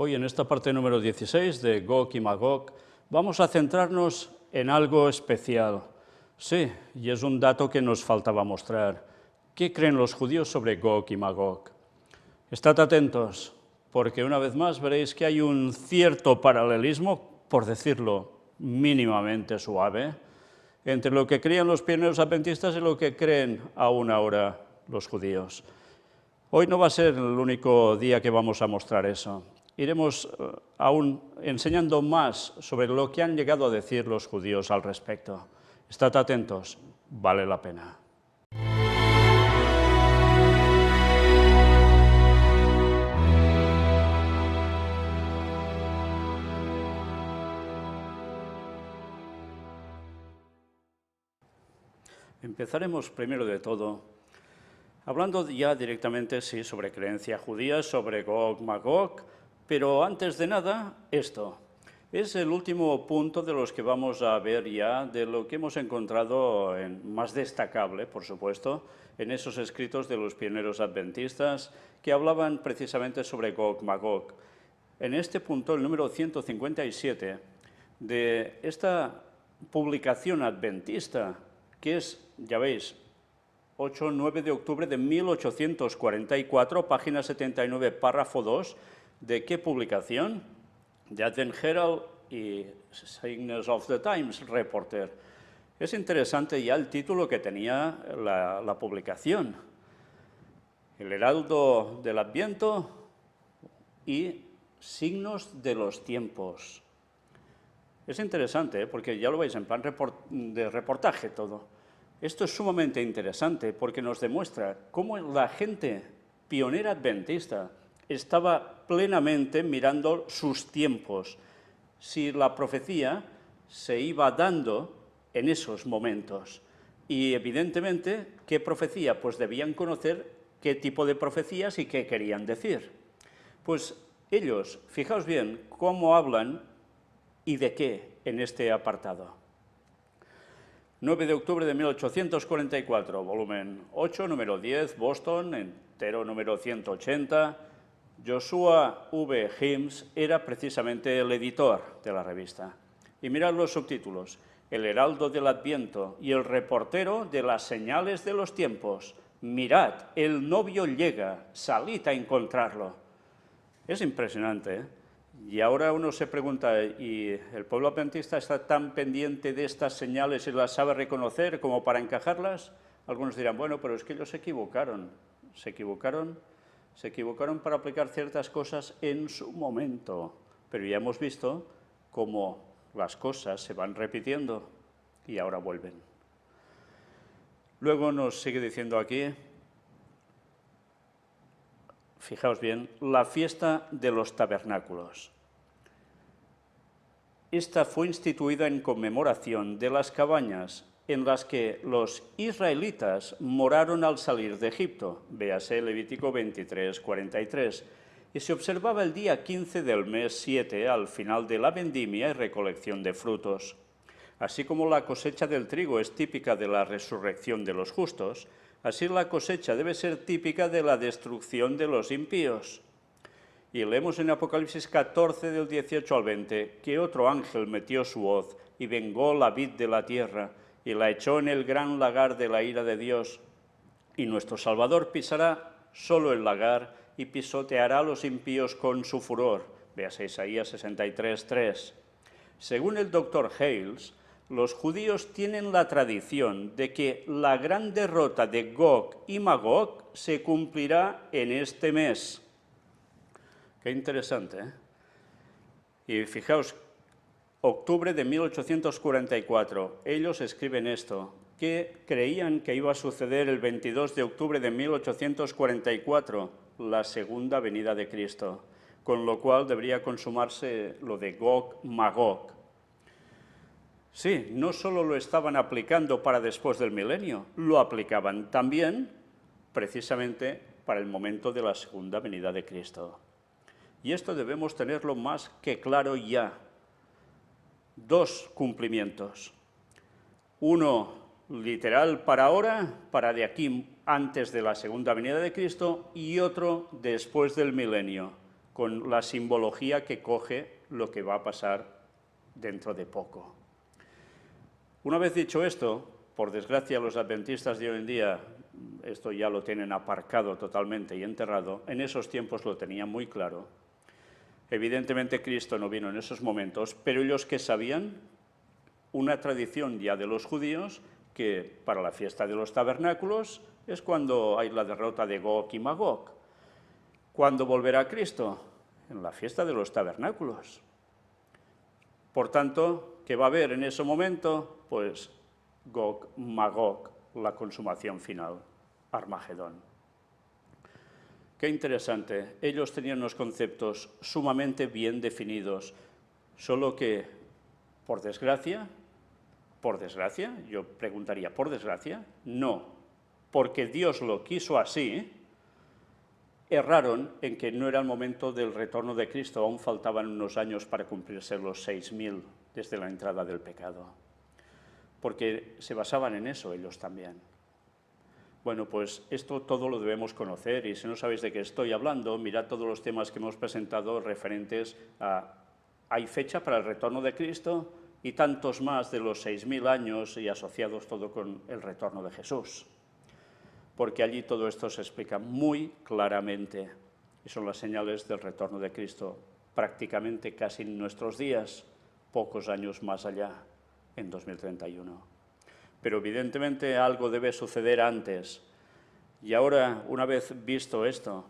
Hoy en esta parte número 16 de Gog y Magog vamos a centrarnos en algo especial. Sí, y es un dato que nos faltaba mostrar. ¿Qué creen los judíos sobre Gog y Magog? Estad atentos, porque una vez más veréis que hay un cierto paralelismo, por decirlo mínimamente suave, entre lo que creían los pioneros adventistas y lo que creen aún ahora los judíos. Hoy no va a ser el único día que vamos a mostrar eso. Iremos aún enseñando más sobre lo que han llegado a decir los judíos al respecto. Estad atentos, vale la pena. Empezaremos primero de todo hablando ya directamente, sí, sobre creencia judía, sobre Gog, Magog, pero antes de nada, esto. Es el último punto de los que vamos a ver ya, de lo que hemos encontrado más destacable, por supuesto, en esos escritos de los pioneros adventistas que hablaban precisamente sobre Gog, Magog. En este punto, el número 157 de esta publicación adventista, que es, ya veis, 8-9 de octubre de 1844, página 79, párrafo 2, ¿de qué publicación? De Advent Herald y Signals of the Times Reporter. Es interesante ya el título que tenía la publicación. El Heraldo del Adviento y Signos de los Tiempos. Es interesante, porque ya lo veis en plan de reportaje todo. Esto es sumamente interesante porque nos demuestra cómo la gente pionera adventista estaba plenamente mirando sus tiempos, si la profecía se iba dando en esos momentos. Y evidentemente, ¿qué profecía? Pues debían conocer qué tipo de profecías y qué querían decir. Pues ellos, fijaos bien cómo hablan y de qué en este apartado. 9 de octubre de 1844, volumen 8, número 10, Boston, entero número 180. Joshua V. Himes era precisamente el editor de la revista. Y mirad los subtítulos: El Heraldo del Adviento y el reportero de las señales de los tiempos. Mirad, el novio llega, salid a encontrarlo. Es impresionante, ¿eh? Y ahora uno se pregunta, ¿y el pueblo adventista está tan pendiente de estas señales y las sabe reconocer como para encajarlas? Algunos dirán, bueno, pero es que ellos se equivocaron. ¿Se equivocaron? Se equivocaron para aplicar ciertas cosas en su momento. Pero ya hemos visto cómo las cosas se van repitiendo y ahora vuelven. Luego nos sigue diciendo aquí, fijaos bien, la fiesta de los tabernáculos. Esta fue instituida en conmemoración de las cabañas en las que los israelitas moraron al salir de Egipto, véase Levítico 23, 43, y se observaba el día 15 del mes 7 al final de la vendimia y recolección de frutos. Así como la cosecha del trigo es típica de la resurrección de los justos, así la cosecha debe ser típica de la destrucción de los impíos. Y leemos en Apocalipsis 14, del 18 al 20, que otro ángel metió su hoz y vengó la vid de la tierra y la echó en el gran lagar de la ira de Dios. Y nuestro Salvador pisará solo el lagar y pisoteará a los impíos con su furor. Véase Isaías 63, 3. Según el Dr. Hales, los judíos tienen la tradición de que la gran derrota de Gog y Magog se cumplirá en este mes. Qué interesante, ¿eh? Y fijaos, octubre de 1844, ellos escriben esto, que creían que iba a suceder el 22 de octubre de 1844, la segunda venida de Cristo, con lo cual debería consumarse lo de Gog-Magog. Sí, no solo lo estaban aplicando para después del milenio, lo aplicaban también precisamente para el momento de la segunda venida de Cristo. Y esto debemos tenerlo más que claro ya. Dos cumplimientos. Uno literal para ahora, para de aquí antes de la segunda venida de Cristo, y otro después del milenio, con la simbología que coge lo que va a pasar dentro de poco. Una vez dicho esto, por desgracia los adventistas de hoy en día esto ya lo tienen aparcado totalmente y enterrado, en esos tiempos lo tenían muy claro. Evidentemente Cristo no vino en esos momentos, pero ellos que sabían, una tradición ya de los judíos, que para la fiesta de los tabernáculos es cuando hay la derrota de Gog y Magog. ¿Cuándo volverá Cristo? En la fiesta de los tabernáculos. Por tanto, ¿qué va a haber en ese momento? Pues Gog, Magog, la consumación final, Armagedón. Qué interesante, ellos tenían unos conceptos sumamente bien definidos, solo que, por desgracia, yo preguntaría, ¿por desgracia? No, porque Dios lo quiso así, erraron en que no era el momento del retorno de Cristo, aún faltaban unos años para cumplirse los 6000 desde la entrada del pecado, porque se basaban en eso ellos también. Bueno, pues esto todo lo debemos conocer y si no sabéis de qué estoy hablando, mirad todos los temas que hemos presentado referentes a ¿hay fecha para el retorno de Cristo? Y tantos más de los 6000 años y asociados todo con el retorno de Jesús. Porque allí todo esto se explica muy claramente y son las señales del retorno de Cristo prácticamente casi en nuestros días, pocos años más allá, en 2031. Pero evidentemente algo debe suceder antes. Y ahora, una vez visto esto,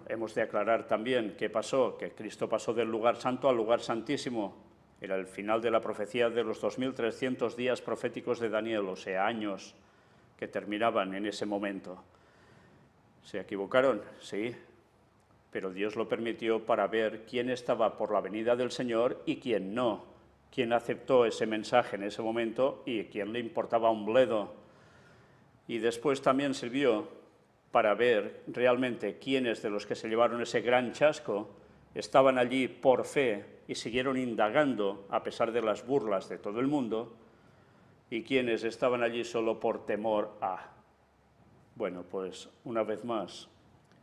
hemos de aclarar también qué pasó, que Cristo pasó del lugar santo al lugar santísimo. Era el final de la profecía de los 2300 días proféticos de Daniel, o sea, años que terminaban en ese momento. ¿Se equivocaron? Sí, pero Dios lo permitió para ver quién estaba por la venida del Señor y quién no. Quién aceptó ese mensaje en ese momento y quién le importaba un bledo. Y después también sirvió para ver realmente quiénes de los que se llevaron ese gran chasco estaban allí por fe y siguieron indagando a pesar de las burlas de todo el mundo y quiénes estaban allí solo por temor a. Bueno, pues una vez más,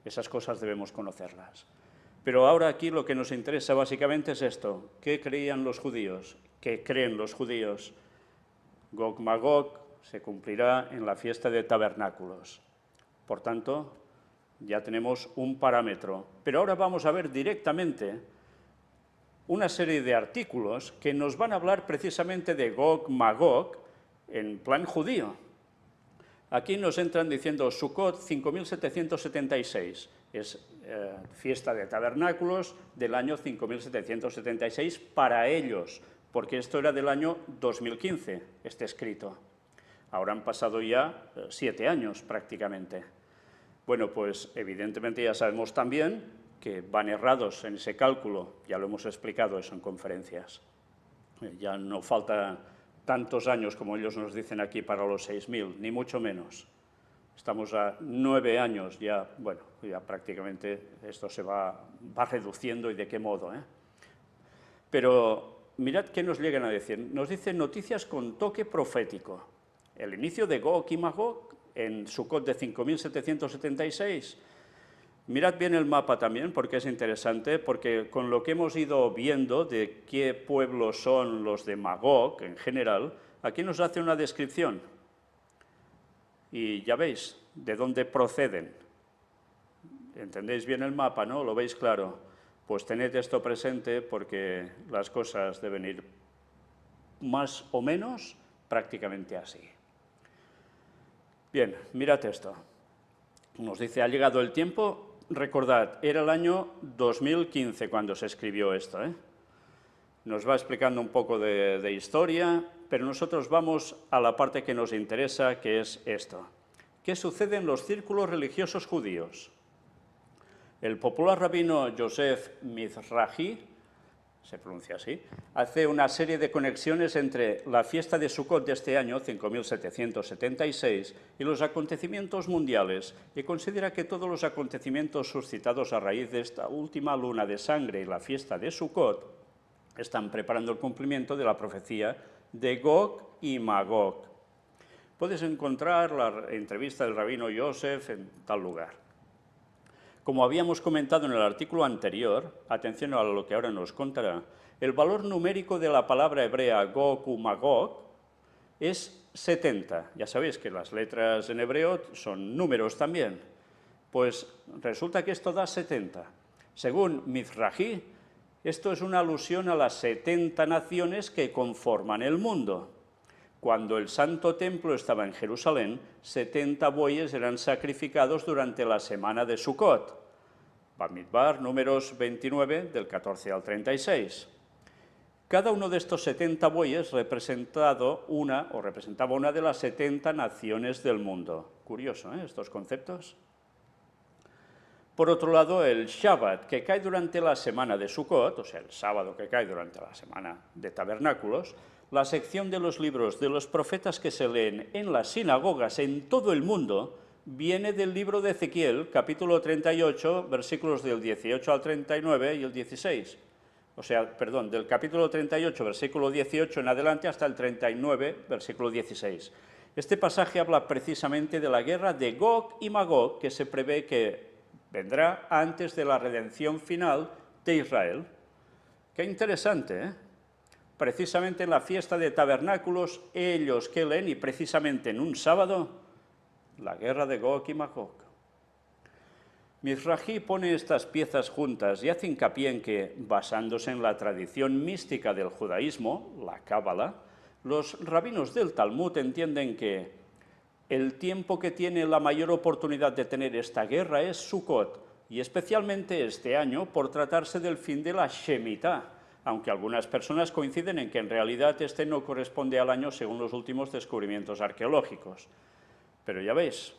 esas cosas debemos conocerlas. Pero ahora aquí lo que nos interesa básicamente es esto. ¿Qué creían los judíos? ¿Qué creen los judíos? Gog Magog se cumplirá en la fiesta de tabernáculos. Por tanto, ya tenemos un parámetro. Pero ahora vamos a ver directamente una serie de artículos que nos van a hablar precisamente de Gog Magog en plan judío. Aquí nos entran diciendo Sukkot 5776. Es fiesta de tabernáculos del año 5776 para ellos, porque esto era del año 2015, este escrito. Ahora han pasado ya 7 años prácticamente. Bueno, pues evidentemente ya sabemos también que van errados en ese cálculo, ya lo hemos explicado eso en conferencias. Ya no falta tantos años como ellos nos dicen aquí para los 6000, ni mucho menos. Estamos a 9 años ya, bueno, ya prácticamente esto se va reduciendo y de qué modo, ¿eh? Pero mirad qué nos llegan a decir. Nos dicen noticias con toque profético. El inicio de Gog y Magog en Sukkot de 5776. Mirad bien el mapa también, porque es interesante, porque con lo que hemos ido viendo de qué pueblos son los de Magog en general, aquí nos hace una descripción. Y ya veis de dónde proceden. ¿Entendéis bien el mapa, no? ¿Lo veis claro? Pues tened esto presente porque las cosas deben ir más o menos prácticamente así. Bien, mirad esto. Nos dice, ha llegado el tiempo, recordad, era el año 2015 cuando se escribió esto, ¿eh? Nos va explicando un poco de historia, pero nosotros vamos a la parte que nos interesa, que es esto. ¿Qué sucede en los círculos religiosos judíos? El popular rabino Yosef Mizrahi, se pronuncia así, hace una serie de conexiones entre la fiesta de Sukkot de este año, 5776, y los acontecimientos mundiales, y considera que todos los acontecimientos suscitados a raíz de esta última luna de sangre y la fiesta de Sukkot están preparando el cumplimiento de la profecía de Gog y Magog. Puedes encontrar la entrevista del rabino Yosef en tal lugar. Como habíamos comentado en el artículo anterior, atención a lo que ahora nos contará, el valor numérico de la palabra hebrea Gog u Magog es 70. Ya sabéis que las letras en hebreo son números también. Pues resulta que esto da 70. Según Mizrahi, esto es una alusión a las 70 naciones que conforman el mundo. Cuando el Santo Templo estaba en Jerusalén, 70 bueyes eran sacrificados durante la semana de Sukkot. Bamidbar, números 29, del 14 al 36. Cada uno de estos 70 bueyes representaba una de las 70 naciones del mundo. Curioso, ¿eh?, estos conceptos. Por otro lado, el Shabbat, que cae durante la semana de Sukkot, o sea, el sábado que cae durante la semana de Tabernáculos, la sección de los libros de los profetas que se leen en las sinagogas en todo el mundo viene del libro de Ezequiel, capítulo 38, versículos del 18 al 39 y el 16. O sea, perdón, del capítulo 38, versículo 18 en adelante hasta el 39, versículo 16. Este pasaje habla precisamente de la guerra de Gog y Magog, que se prevé que vendrá antes de la redención final de Israel. Qué interesante, ¿eh? Precisamente en la fiesta de tabernáculos, ellos que leen, y precisamente en un sábado, la guerra de Gog y Magog. Mizrahi pone estas piezas juntas y hace hincapié en que, basándose en la tradición mística del judaísmo, la Cábala, los rabinos del Talmud entienden que el tiempo que tiene la mayor oportunidad de tener esta guerra es Sukkot, y especialmente este año por tratarse del fin de la Shemitah, aunque algunas personas coinciden en que en realidad este no corresponde al año según los últimos descubrimientos arqueológicos. Pero ya veis,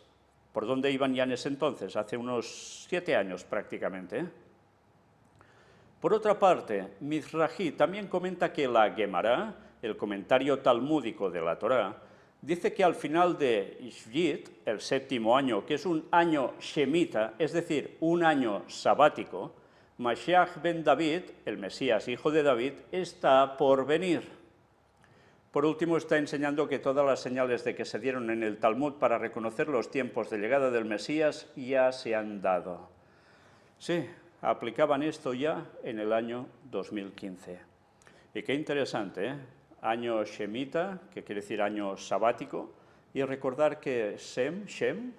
¿por dónde iban ya en ese entonces? Hace unos 7 años prácticamente, ¿eh? Por otra parte, Mizrahi también comenta que la Gemara, el comentario talmúdico de la Torá, dice que al final de Shvit, el 7º año, que es un año shemita, es decir, un año sabático, Mashiach ben David, el Mesías, hijo de David, está por venir. Por último, está enseñando que todas las señales de que se dieron en el Talmud para reconocer los tiempos de llegada del Mesías ya se han dado. Sí, aplicaban esto ya en el año 2015. Y qué interesante, ¿eh? Año Shemita, que quiere decir año sabático, y recordar que Shem,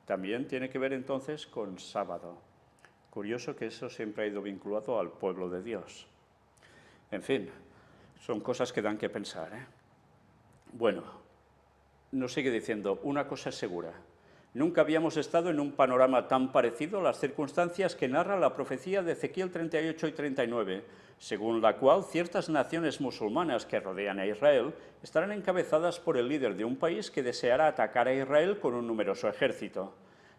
también tiene que ver entonces con sábado. Curioso que eso siempre ha ido vinculado al pueblo de Dios. En fin, son cosas que dan que pensar, ¿eh? Bueno, nos sigue diciendo, una cosa es segura. Nunca habíamos estado en un panorama tan parecido a las circunstancias que narra la profecía de Ezequiel 38 y 39, según la cual ciertas naciones musulmanas que rodean a Israel estarán encabezadas por el líder de un país que deseará atacar a Israel con un numeroso ejército.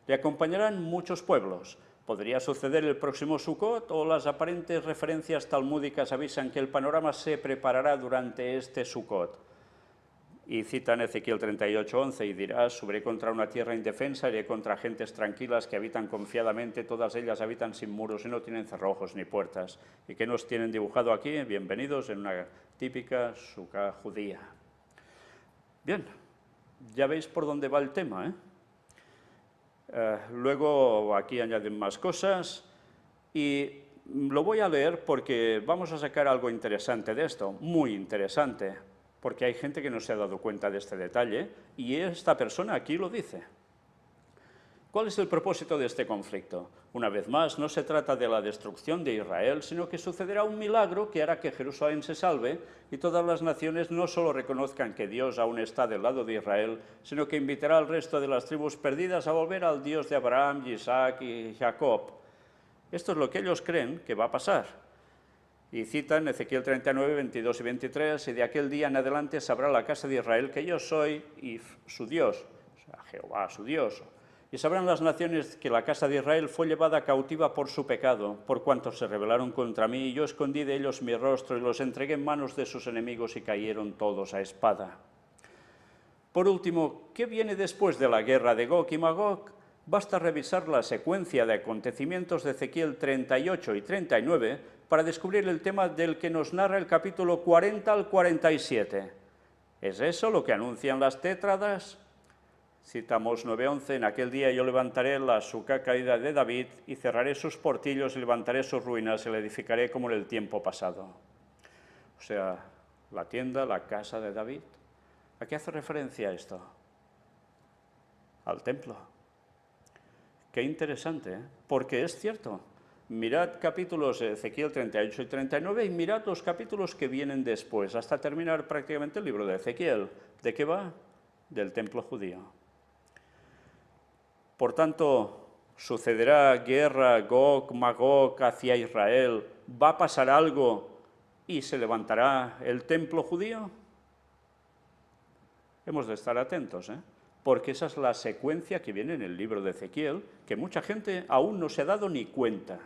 Le acompañarán muchos pueblos. Podría suceder el próximo Sukkot, o las aparentes referencias talmúdicas avisan que el panorama se preparará durante este Sukkot. Y citan Ezequiel 38:11, y dirá, subiré contra una tierra indefensa, iré contra gentes tranquilas que habitan confiadamente, todas ellas habitan sin muros y no tienen cerrojos ni puertas. ¿Y qué nos tienen dibujado aquí? Bienvenidos en una típica suká judía. Bien, ya veis por dónde va el tema, ¿eh? Luego aquí añaden más cosas y lo voy a leer porque vamos a sacar algo interesante de esto, muy interesante, porque hay gente que no se ha dado cuenta de este detalle y esta persona aquí lo dice. ¿Cuál es el propósito de este conflicto? Una vez más, no se trata de la destrucción de Israel, sino que sucederá un milagro que hará que Jerusalén se salve y todas las naciones no solo reconozcan que Dios aún está del lado de Israel, sino que invitará al resto de las tribus perdidas a volver al Dios de Abraham, Isaac y Jacob. Esto es lo que ellos creen que va a pasar. Y citan Ezequiel 39, 22 y 23, y de aquel día en adelante sabrá la casa de Israel que yo soy y su Dios, o sea, Jehová su Dios. Y sabrán las naciones que la casa de Israel fue llevada cautiva por su pecado, por cuanto se rebelaron contra mí, y yo escondí de ellos mi rostro y los entregué en manos de sus enemigos y cayeron todos a espada. Por último, ¿qué viene después de la guerra de Gog y Magog? Basta revisar la secuencia de acontecimientos de Ezequiel 38 y 39 para descubrir el tema del que nos narra el capítulo 40 al 47. ¿Es eso lo que anuncian las tétradas? Citamos 9:11, en aquel día yo levantaré la suca caída de David y cerraré sus portillos y levantaré sus ruinas y la edificaré como en el tiempo pasado. O sea, la tienda, la casa de David. ¿A qué hace referencia esto? Al templo. Qué interesante, ¿eh? Porque es cierto. Mirad capítulos de Ezequiel 38 y 39 y mirad los capítulos que vienen después, hasta terminar prácticamente el libro de Ezequiel. ¿De qué va? Del templo judío. Por tanto, sucederá guerra Gog, Magog hacia Israel, va a pasar algo y se levantará el templo judío. Hemos de estar atentos, porque esa es la secuencia que viene en el libro de Ezequiel, que mucha gente aún no se ha dado ni cuenta.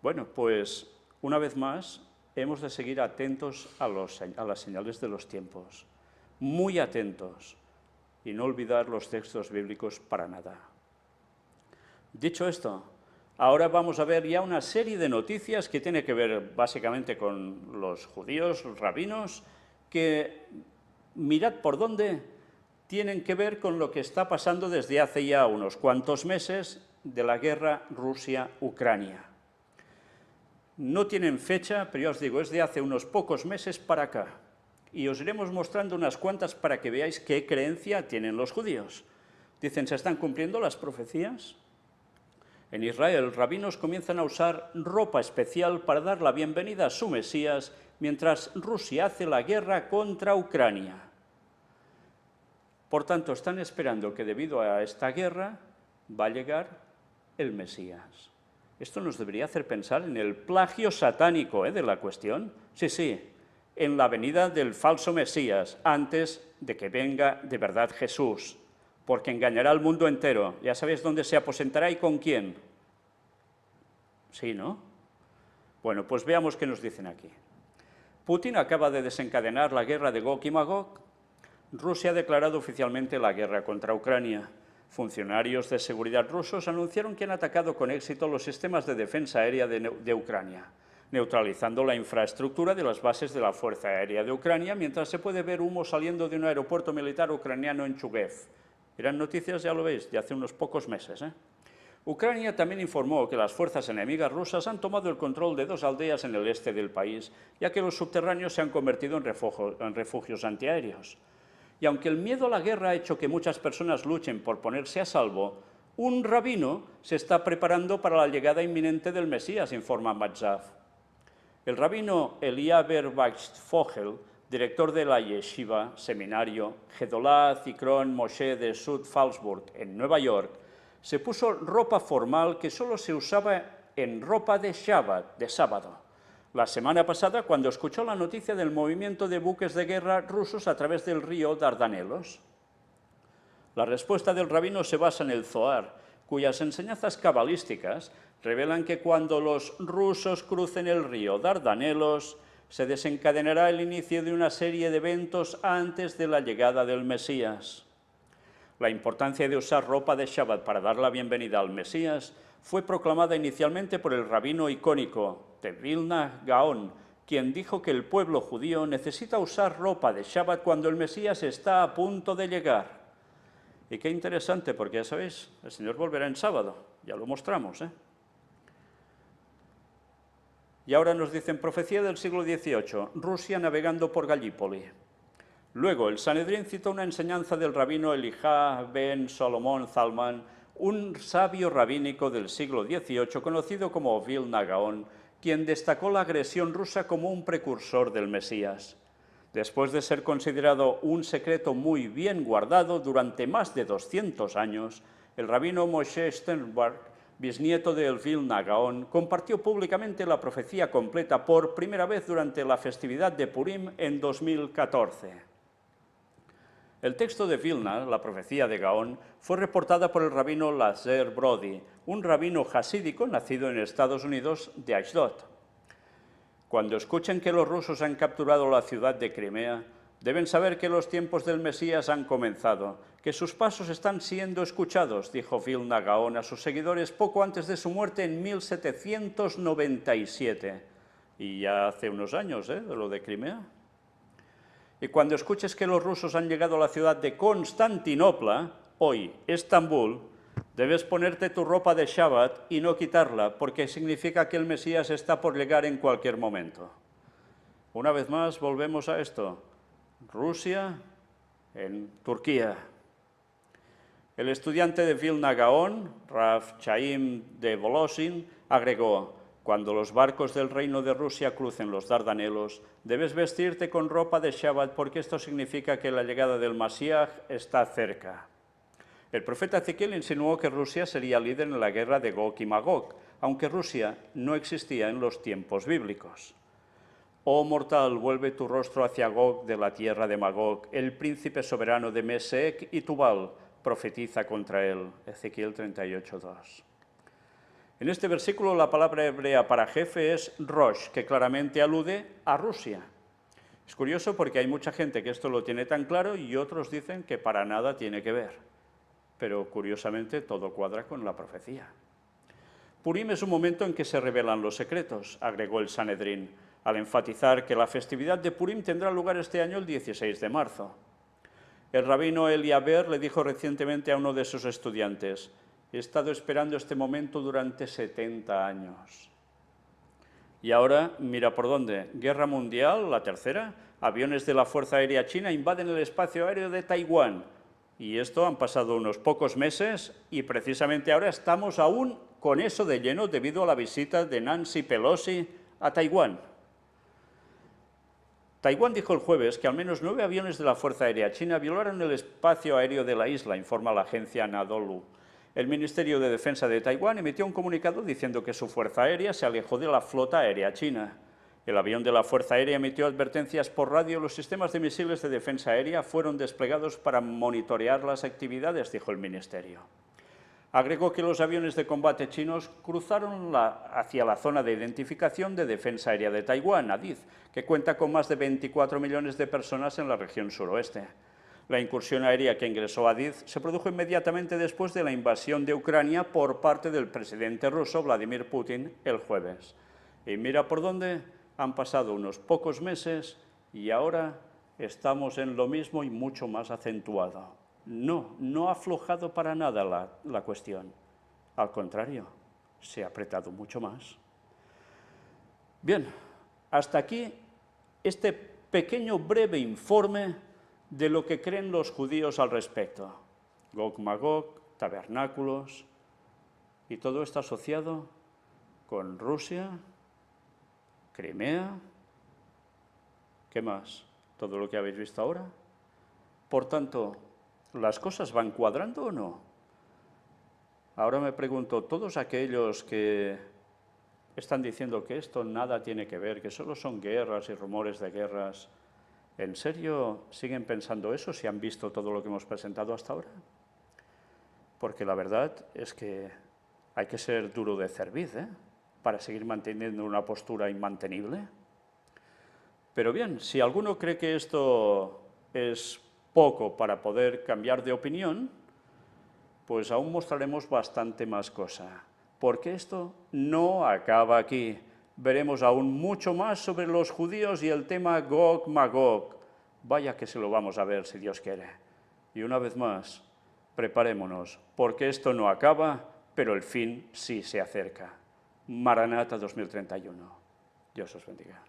Bueno, pues una vez más hemos de seguir atentos a las señales de los tiempos, muy atentos, y no olvidar los textos bíblicos para nada. Dicho esto, ahora vamos a ver ya una serie de noticias que tiene que ver básicamente con los judíos, los rabinos, que mirad por dónde tienen que ver con lo que está pasando desde hace ya unos cuantos meses de la guerra Rusia-Ucrania. No tienen fecha, pero ya os digo, es de hace unos pocos meses para acá. Y os iremos mostrando unas cuantas para que veáis qué creencia tienen los judíos. Dicen, ¿se están cumpliendo las profecías? En Israel, rabinos comienzan a usar ropa especial para dar la bienvenida a su Mesías, mientras Rusia hace la guerra contra Ucrania. Por tanto, están esperando que debido a esta guerra va a llegar el Mesías. Esto nos debería hacer pensar en el plagio satánico de la cuestión. Sí, en la venida del falso Mesías, antes de que venga de verdad Jesús, porque engañará al mundo entero. Ya sabéis dónde se aposentará y con quién. Sí, ¿no? Bueno, pues veamos qué nos dicen aquí. Putin acaba de desencadenar la guerra de Gog y Magog. Rusia ha declarado oficialmente la guerra contra Ucrania. Funcionarios de seguridad rusos anunciaron que han atacado con éxito los sistemas de defensa aérea de Ucrania, neutralizando la infraestructura de las bases de la Fuerza Aérea de Ucrania, mientras se puede ver humo saliendo de un aeropuerto militar ucraniano en Chuguev. Eran noticias, ya lo veis, de hace unos pocos meses. Ucrania también informó que las fuerzas enemigas rusas han tomado el control de 2 aldeas en el este del país, ya que los subterráneos se han convertido en refugios antiaéreos. Y aunque el miedo a la guerra ha hecho que muchas personas luchen por ponerse a salvo, un rabino se está preparando para la llegada inminente del Mesías, informa Matzaf. El rabino Eliaber Weichsfogel, director de la Yeshiva, seminario Gedolah Zikron Moshe de Sud Falsburg, en Nueva York, se puso ropa formal que solo se usaba en ropa de Shabbat, de sábado. La semana pasada, cuando escuchó la noticia del movimiento de buques de guerra rusos a través del río Dardanelos. La respuesta del rabino se basa en el Zohar, cuyas enseñanzas cabalísticas revelan que cuando los rusos crucen el río Dardanelos, se desencadenará el inicio de una serie de eventos antes de la llegada del Mesías. La importancia de usar ropa de Shabbat para dar la bienvenida al Mesías fue proclamada inicialmente por el rabino icónico de Vilna Gaón, quien dijo que el pueblo judío necesita usar ropa de Shabbat cuando el Mesías está a punto de llegar. Y qué interesante, porque ya sabéis, el Señor volverá en sábado, ya lo mostramos. Y ahora nos dicen, profecía del siglo XVIII, Rusia navegando por Galípoli. Luego, el Sanedrín citó una enseñanza del rabino Elijah ben Solomón Zalman, un sabio rabínico del siglo XVIII, conocido como Vilna Gaón, quien destacó la agresión rusa como un precursor del Mesías. Después de ser considerado un secreto muy bien guardado durante más de 200 años, el rabino Moshe Sternberg, bisnieto de Vilna Gaón, compartió públicamente la profecía completa por primera vez durante la festividad de Purim en 2014. El texto de Vilna, la profecía de Gaón, fue reportada por el rabino Lazer Brody, un rabino hasídico nacido en Estados Unidos de Ashdod. Cuando escuchen que los rusos han capturado la ciudad de Crimea, deben saber que los tiempos del Mesías han comenzado, que sus pasos están siendo escuchados, dijo Vilna Gaón a sus seguidores poco antes de su muerte en 1797. Y ya hace unos años, de lo de Crimea. Y cuando escuches que los rusos han llegado a la ciudad de Constantinopla, hoy, Estambul, debes ponerte tu ropa de Shabbat y no quitarla, porque significa que el Mesías está por llegar en cualquier momento. Una vez más, volvemos a esto. Rusia en Turquía. El estudiante de Vilna Gaón, Rav Chaim de Volosin, agregó: cuando los barcos del reino de Rusia crucen los Dardanelos, debes vestirte con ropa de Shabbat porque esto significa que la llegada del Mashiach está cerca. El profeta Ezequiel insinuó que Rusia sería líder en la guerra de Gog y Magog, aunque Rusia no existía en los tiempos bíblicos. Oh mortal, vuelve tu rostro hacia Gog de la tierra de Magog, el príncipe soberano de Mesec y Tubal, profetiza contra él. Ezequiel 38:2. En este versículo la palabra hebrea para jefe es Rosh, que claramente alude a Rusia. Es curioso porque hay mucha gente que esto lo tiene tan claro y otros dicen que para nada tiene que ver. Pero curiosamente todo cuadra con la profecía. Purim es un momento en que se revelan los secretos, agregó el Sanedrín, al enfatizar que la festividad de Purim tendrá lugar este año el 16 de marzo. El rabino Eli Aber le dijo recientemente a uno de sus estudiantes: he estado esperando este momento durante 70 años. Y ahora, mira por dónde. Guerra Mundial, la tercera, aviones de la Fuerza Aérea China invaden el espacio aéreo de Taiwán. Y esto han pasado unos pocos meses y precisamente ahora estamos aún con eso de lleno debido a la visita de Nancy Pelosi a Taiwán. Taiwán dijo el jueves que al menos 9 aviones de la Fuerza Aérea China violaron el espacio aéreo de la isla, informa la agencia Anadolu. El Ministerio de Defensa de Taiwán emitió un comunicado diciendo que su Fuerza Aérea se alejó de la flota aérea china. El avión de la Fuerza Aérea emitió advertencias por radio. Los sistemas de misiles de defensa aérea fueron desplegados para monitorear las actividades, dijo el Ministerio. Agregó que los aviones de combate chinos cruzaron hacia la zona de identificación de defensa aérea de Taiwán, ADIZ, que cuenta con más de 24 millones de personas en la región suroeste. La incursión aérea que ingresó a ADIZ se produjo inmediatamente después de la invasión de Ucrania por parte del presidente ruso Vladimir Putin el jueves. Y mira por dónde han pasado unos pocos meses y ahora estamos en lo mismo y mucho más acentuado. No ha aflojado para nada la cuestión. Al contrario, se ha apretado mucho más. Bien, hasta aquí este pequeño breve informe de lo que creen los judíos al respecto. Gog Magog, tabernáculos, y todo está asociado con Rusia, Crimea. ¿Qué más? Todo lo que habéis visto ahora. Por tanto, ¿las cosas van cuadrando o no? Ahora me pregunto, todos aquellos que están diciendo que esto nada tiene que ver, que solo son guerras y rumores de guerras, ¿en serio siguen pensando eso si han visto todo lo que hemos presentado hasta ahora? Porque la verdad es que hay que ser duro de cerviz, para seguir manteniendo una postura inmantenible. Pero bien, si alguno cree que esto es poco para poder cambiar de opinión, pues aún mostraremos bastante más cosa, porque esto no acaba aquí. Veremos aún mucho más sobre los judíos y el tema Gog-Magog. Vaya que se lo vamos a ver si Dios quiere. Y una vez más, preparémonos, porque esto no acaba, pero el fin sí se acerca. Maranata 2031. Dios os bendiga.